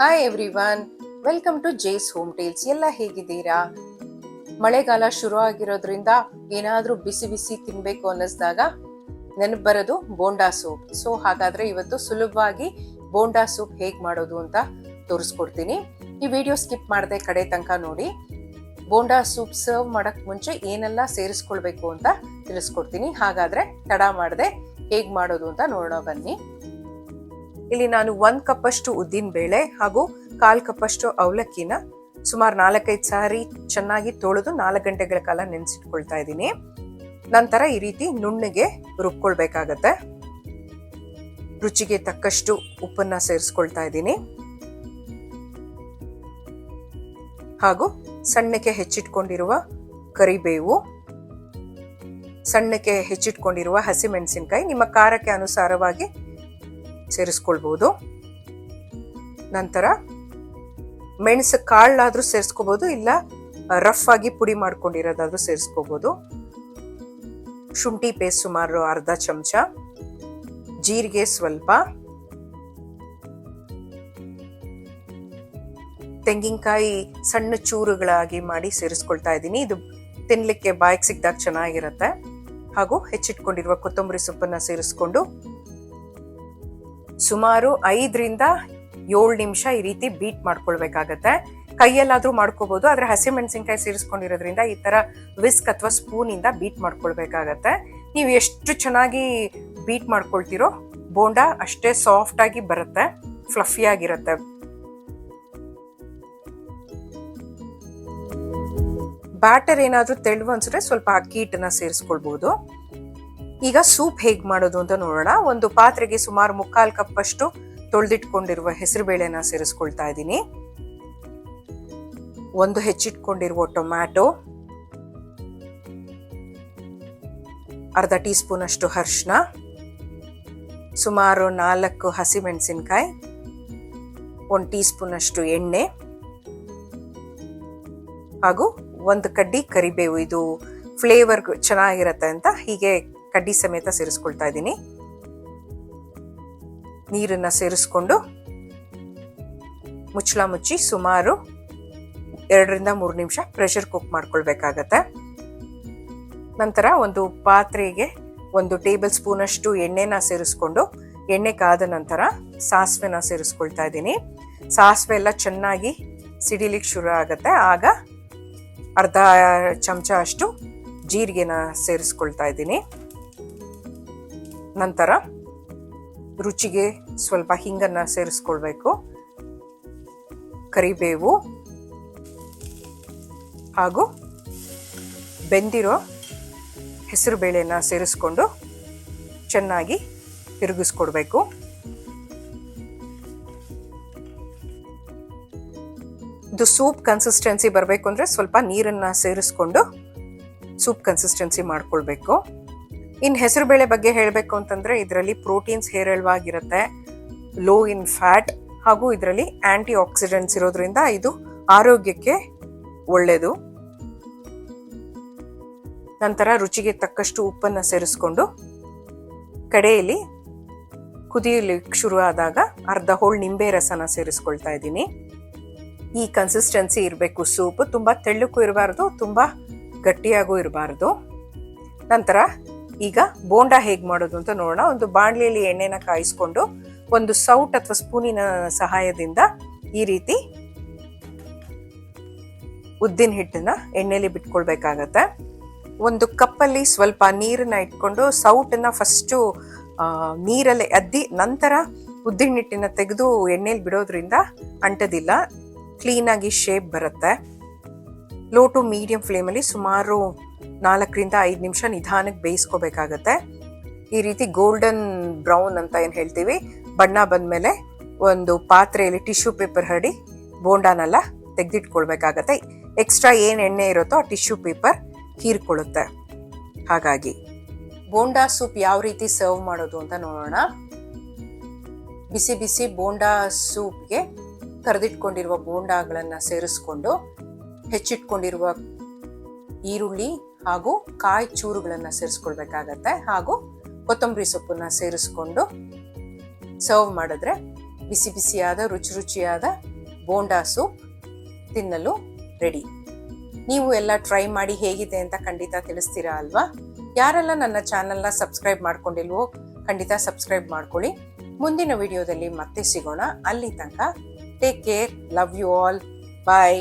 Hi everyone, welcome to Jay's home tales. ಎಲ್ಲ ಹೇಗಿದ್ದೀರಾ? ಮಳೆಗಾಲ ಶುರು ಆಗಿರೋದ್ರಿಂದ ಏನಾದ್ರೂ ಬಿಸಿ ಬಿಸಿ ತಿನ್ಬೇಕು ಅನ್ನಿಸ್ದಾಗ ನೆನಪು ಬರೋದು ಬೋಂಡಾ ಸೂಪ್. ಸೊ ಹಾಗಾದ್ರೆ ಇವತ್ತು ಸುಲಭವಾಗಿ ಬೋಂಡಾ ಸೂಪ್ ಹೇಗ್ ಮಾಡೋದು ಅಂತ ತೋರಿಸ್ಕೊಡ್ತೀನಿ. ಈ ವಿಡಿಯೋ ಸ್ಕಿಪ್ ಮಾಡದೆ ಕಡೆ ತನಕ ನೋಡಿ. ಬೋಂಡಾ ಸೂಪ್ ಸರ್ವ್ ಮಾಡಕ್ ಮುಂಚೆ ಏನೆಲ್ಲ ಸೇರಿಸ್ಕೊಳ್ಬೇಕು ಅಂತ ತಿಳಿಸ್ಕೊಡ್ತೀನಿ. ಹಾಗಾದ್ರೆ ತಡ ಮಾಡದೆ ಹೇಗ್ ಮಾಡೋದು ಅಂತ ನೋಡೋಣ ಬನ್ನಿ. ಇಲ್ಲಿ ನಾನು 1 ಕಪ್ ಅಷ್ಟು ಉದ್ದಿನ ಬೇಳೆ ಹಾಗೂ 1/4 ಕಪ್ ಅಷ್ಟು ಅವಲಕ್ಕಿನ ಸುಮಾರು 4-5 ಸಾರಿ ಚೆನ್ನಾಗಿ ತೊಳೆದು 4 ಗಂಟೆಗಳ ಕಾಲ ನೆನೆಸಿಟ್ಕೊಳ್ತಾ ಇದ್ದೀನಿ. ನಂತರ ಈ ರೀತಿ ನುಣ್ಣಗೆ ರುಬ್ಕೊಳ್ಬೇಕಾಗತ್ತೆ. ರುಚಿಗೆ ತಕ್ಕಷ್ಟು ಉಪ್ಪನ್ನ ಸೇರಿಸ್ಕೊಳ್ತಾ ಇದ್ದೀನಿ ಹಾಗೂ ಸಣ್ಣಕ್ಕೆ ಹೆಚ್ಚಿಟ್ಕೊಂಡಿರುವ ಕರಿಬೇವು, ಸಣ್ಣಕ್ಕೆ ಹೆಚ್ಚಿಟ್ಕೊಂಡಿರುವ ಹಸಿಮೆಣಸಿನಕಾಯಿ ನಿಮ್ಮ ಖಾರಕ್ಕೆ ಅನುಸಾರವಾಗಿ ಸೇರಿಸ್ಕೊಳ್ಬಹುದು. ನಂತರ ಮೆಣಸು ಕಾಳಾದ್ರೂ ಸೇರಿಸ್ಕೋಬಹುದು, ಇಲ್ಲ ರಫ್ ಆಗಿ ಪುಡಿ ಮಾಡ್ಕೊಂಡಿರೋದಾದ್ರೂ ಸೇರಿಸ್ಕೋಬಹುದು. ಶುಂಠಿ ಪೇಸ್ಟ್ ಸುಮಾರು 1/2 ಚಮಚ, ಜೀರಿಗೆ ಸ್ವಲ್ಪ, ತೆಂಗಿನಕಾಯಿ ಸಣ್ಣ ಚೂರುಗಳಾಗಿ ಮಾಡಿ ಸೇರಿಸ್ಕೊಳ್ತಾ ಇದ್ದೀನಿ. ಇದು ತಿನ್ಲಿಕ್ಕೆ ಬಾಯಿಗೆ ಸಿಕ್ಕಿದಾಗ ಚೆನ್ನಾಗಿರುತ್ತೆ. ಹಾಗೂ ಹೆಚ್ಚಿಟ್ಕೊಂಡಿರುವ ಕೊತ್ತಂಬರಿ ಸೊಪ್ಪನ್ನ ಸೇರಿಸ್ಕೊಂಡು ಸುಮಾರು 5ರಿಂದ 7 ನಿಮಿಷ ಈ ರೀತಿ ಬೀಟ್ ಮಾಡ್ಕೊಳ್ಬೇಕಾಗತ್ತೆ. ಕೈಯಲ್ಲಾದ್ರೂ ಮಾಡ್ಕೋಬಹುದು, ಆದ್ರೆ ಹಸಿಮೆಣಸಿನಕಾಯಿ ಸೇರಿಸ್ಕೊಂಡಿರೋದ್ರಿಂದ ಈ ತರ ವಿಸ್ಕ್ ಅಥವಾ ಸ್ಪೂನ್ ಇಂದ ಬೀಟ್ ಮಾಡ್ಕೊಳ್ಬೇಕಾಗತ್ತೆ. ನೀವು ಎಷ್ಟು ಚೆನ್ನಾಗಿ ಬೀಟ್ ಮಾಡ್ಕೊಳ್ತಿರೋ ಬೋಂಡಾ ಅಷ್ಟೇ ಸಾಫ್ಟ್ ಆಗಿ ಬರುತ್ತೆ, ಫ್ಲಫಿ ಆಗಿರುತ್ತೆ. ಬ್ಯಾಟರ್ ಏನಾದ್ರೂ ತೆಳು ಅನ್ಸಿದ್ರೆ ಸ್ವಲ್ಪ ಅಕ್ಕಿ ಹಿಟ್ಟನ್ನ ಸೇರಿಸ್ಕೊಳ್ಬಹುದು. ಈಗ ಸೂಪ್ ಹೇಗ್ ಮಾಡೋದು ಅಂತ ನೋಡೋಣ. ಒಂದು ಪಾತ್ರೆಗೆ ಸುಮಾರು 3/4 ಕಪ್ ಅಷ್ಟು ತೊಳೆದಿಟ್ಕೊಂಡಿರುವ ಹೆಸರು ಬೇಳೆನ ಸೇರಿಸ್ಕೊಳ್ತಾ ಇದ್ದೀನಿ. ಒಂದು ಹೆಚ್ಚಿಟ್ಕೊಂಡಿರುವ ಟೊಮ್ಯಾಟೊ, 1/2 ಟೀ ಸ್ಪೂನ್ ಅಷ್ಟು ಅರಿಶಿನ, ಸುಮಾರು 4 ಹಸಿಮೆಣಸಿನಕಾಯಿ, 1 ಟೀ ಸ್ಪೂನ್ ಅಷ್ಟು ಎಣ್ಣೆ ಹಾಗೂ 1 ಕಡ್ಡಿ ಕರಿಬೇವು. ಇದು ಫ್ಲೇವರ್ ಚೆನ್ನಾಗಿರತ್ತೆ ಅಂತ ಹೀಗೆ ಕಡ್ಡಿ ಸಮೇತ ಸೇರಿಸ್ಕೊಳ್ತಾ ಇದ್ದೀನಿ. ನೀರನ್ನ ಸೇರಿಸ್ಕೊಂಡು ಮುಚ್ಚಳ ಮುಚ್ಚಿ ಸುಮಾರು 2ರಿಂದ 3 ನಿಮಿಷ ಪ್ರೆಷರ್ ಕುಕ್ ಮಾಡ್ಕೊಳ್ಬೇಕಾಗತ್ತೆ. ನಂತರ ಒಂದು ಪಾತ್ರೆಗೆ 1 ಟೇಬಲ್ ಸ್ಪೂನ್ ಅಷ್ಟು ಎಣ್ಣೆನ ಸೇರಿಸ್ಕೊಂಡು ಎಣ್ಣೆ ಕಾದ ನಂತರ ಸಾಸಿವೆನ ಸೇರಿಸ್ಕೊಳ್ತಾ ಇದ್ದೀನಿ. ಸಾಸಿವೆ ಎಲ್ಲ ಚೆನ್ನಾಗಿ ಸಿಡಿಲಿಕ್ಕೆ ಶುರು ಆಗತ್ತೆ. ಆಗ 1/2 ಚಮಚ ಅಷ್ಟು ಜೀರಿಗೆನ ಸೇರಿಸ್ಕೊಳ್ತಾ ಇದ್ದೀನಿ. ನಂತರ ರುಚಿಗೆ ಸ್ವಲ್ಪ ಹಿಂಗನ್ನ ಸೇರಿಸ್ಕೊಳ್ಬೇಕು. ಕರಿಬೇವು ಹಾಗೂ ಬೆಂದಿರೋ ಹೆಸರು ಬೇಳೆನ ಸೇರಿಸ್ಕೊಂಡು ಚೆನ್ನಾಗಿ ತಿರುಗಿಸ್ಕೊಡ್ಬೇಕು. ಇದು ಸೂಪ್ ಕನ್ಸಿಸ್ಟೆನ್ಸಿ ಬರಬೇಕು ಅಂದ್ರೆ ಸ್ವಲ್ಪ ನೀರನ್ನ ಸೇರಿಸ್ಕೊಂಡು ಸೂಪ್ ಕನ್ಸಿಸ್ಟೆನ್ಸಿ ಮಾಡ್ಕೊಳ್ಬೇಕು. ಇನ್ನು ಹೆಸರು ಬೇಳೆ ಬಗ್ಗೆ ಹೇಳಬೇಕು ಅಂತಂದ್ರೆ ಇದರಲ್ಲಿ ಪ್ರೋಟೀನ್ಸ್ ಹೇರಳವಾಗಿರುತ್ತೆ, ಲೋ ಇನ್ ಫ್ಯಾಟ್ ಹಾಗೂ ಇದರಲ್ಲಿ ಆಂಟಿ ಆಕ್ಸಿಡೆಂಟ್ಸ್ ಇರೋದ್ರಿಂದ ಇದು ಆರೋಗ್ಯಕ್ಕೆ ಒಳ್ಳೆಯದು. ನಂತರ ರುಚಿಗೆ ತಕ್ಕಷ್ಟು ಉಪ್ಪನ್ನ ಸೇರಿಸ್ಕೊಂಡು ಕಡೆಯಲ್ಲಿ ಕುದಿಯಲಿಕ್ಕೆ ಶುರು ಆದಾಗ 1/2 ಹೋಳು ನಿಂಬೆ ರಸನ ಸೇರಿಸ್ಕೊಳ್ತಾ ಇದ್ದೀನಿ. ಈ ಕನ್ಸಿಸ್ಟೆನ್ಸಿ ಇರಬೇಕು. ಸೂಪ್ ತುಂಬಾ ತೆಳ್ಳಕ್ಕೂ ಇರಬಾರ್ದು, ತುಂಬಾ ಗಟ್ಟಿಯಾಗೂ ಇರಬಾರ್ದು. ನಂತರ ಈಗ ಬೋಂಡಾ ಹೇಗ್ ಮಾಡೋದು ಅಂತ ನೋಡೋಣ. ಒಂದು ಬಾಣಲೆಯಲ್ಲಿ ಎಣ್ಣೆನ ಕಾಯಿಸ್ಕೊಂಡು ಒಂದು ಸೌಟ್ ಅಥವಾ ಸ್ಪೂನಿನ ಸಹಾಯದಿಂದ ಈ ರೀತಿ ಉದ್ದಿನ ಹಿಟ್ಟನ್ನ ಎಣ್ಣೆಲಿ ಬಿಟ್ಕೊಳ್ಬೇಕಾಗತ್ತೆ. ಒಂದು ಕಪ್ಪಲ್ಲಿ ಸ್ವಲ್ಪ ನೀರನ್ನ ಇಟ್ಕೊಂಡು ಸೌಟನ್ನ ಫಸ್ಟು ನೀರಲ್ಲಿ ಅದ್ದಿ ನಂತರ ಉದ್ದಿನ ಹಿಟ್ಟನ್ನ ತೆಗೆದು ಎಣ್ಣೆಲಿ ಬಿಡೋದ್ರಿಂದ ಅಂಟದಿಲ್ಲ, ಕ್ಲೀನಾಗಿ ಶೇಪ್ ಬರುತ್ತೆ. ಲೋ ಟು ಮೀಡಿಯಂ ಫ್ಲೇಮಲ್ಲಿ ಸುಮಾರು 4ರಿಂದ 5 ನಿಮಿಷ ನಿಧಾನಕ್ಕೆ ಬೇಯಿಸ್ಕೋಬೇಕಾಗತ್ತೆ. ಈ ರೀತಿ ಗೋಲ್ಡನ್ ಬ್ರೌನ್ ಅಂತ ಏನು ಹೇಳ್ತೀವಿ ಬಣ್ಣ ಬಂದ್ಮೇಲೆ ಒಂದು ಪಾತ್ರೆಯಲ್ಲಿ ಟಿಶ್ಯೂ ಪೇಪರ್ ಹರಡಿ ಬೋಂಡಾನೆಲ್ಲ ತೆಗೆದಿಟ್ಕೊಳ್ಬೇಕಾಗತ್ತೆ. ಎಕ್ಸ್ಟ್ರಾ ಏನು ಎಣ್ಣೆ ಇರುತ್ತೋ ಆ ಟಿಶ್ಯೂ ಪೇಪರ್ ಹೀರ್ಕೊಳ್ಳುತ್ತೆ. ಹಾಗಾಗಿ ಬೋಂಡಾ ಸೂಪ್ ಯಾವ ರೀತಿ ಸರ್ವ್ ಮಾಡೋದು ಅಂತ ನೋಡೋಣ. ಬಿಸಿ ಬಿಸಿ ಬೋಂಡಾ ಸೂಪ್ಗೆ ಕರೆದಿಟ್ಕೊಂಡಿರುವ ಬೋಂಡಾಗಳನ್ನ ಸೇರಿಸ್ಕೊಂಡು ಹೆಚ್ಚಿಟ್ಕೊಂಡಿರುವ ಈರುಳ್ಳಿ ಹಾಗೂ ಕಾಯಿ ಚೂರುಗಳನ್ನ ಸೇರಿಸ್ಕೊಳ್ಬೇಕಾಗತ್ತೆ. ಹಾಗೂ ಕೊತ್ತಂಬರಿ ಸೊಪ್ಪನ್ನ ಸೇರಿಸ್ಕೊಂಡು ಸರ್ವ್ ಮಾಡಿದ್ರೆ ಬಿಸಿ ಬಿಸಿಯಾದ ರುಚಿಯಾದ ಬೋಂಡಾ ಸೂಪ್ ತಿನ್ನಲು ರೆಡಿ. ನೀವು ಎಲ್ಲ ಟ್ರೈ ಮಾಡಿ ಹೇಗಿದೆ ಅಂತ ಖಂಡಿತ ತಿಳಿಸ್ತೀರಾ ಅಲ್ವಾ? ಯಾರೆಲ್ಲ ನನ್ನ ಚಾನೆಲ್ನ ಸಬ್ಸ್ಕ್ರೈಬ್ ಮಾಡ್ಕೊಂಡಿಲ್ವೋ ಖಂಡಿತ ಸಬ್ಸ್ಕ್ರೈಬ್ ಮಾಡ್ಕೊಳ್ಳಿ. ಮುಂದಿನ ವಿಡಿಯೋದಲ್ಲಿ ಮತ್ತೆ ಸಿಗೋಣ. ಅಲ್ಲಿ ತನಕ take care, love you all, bye.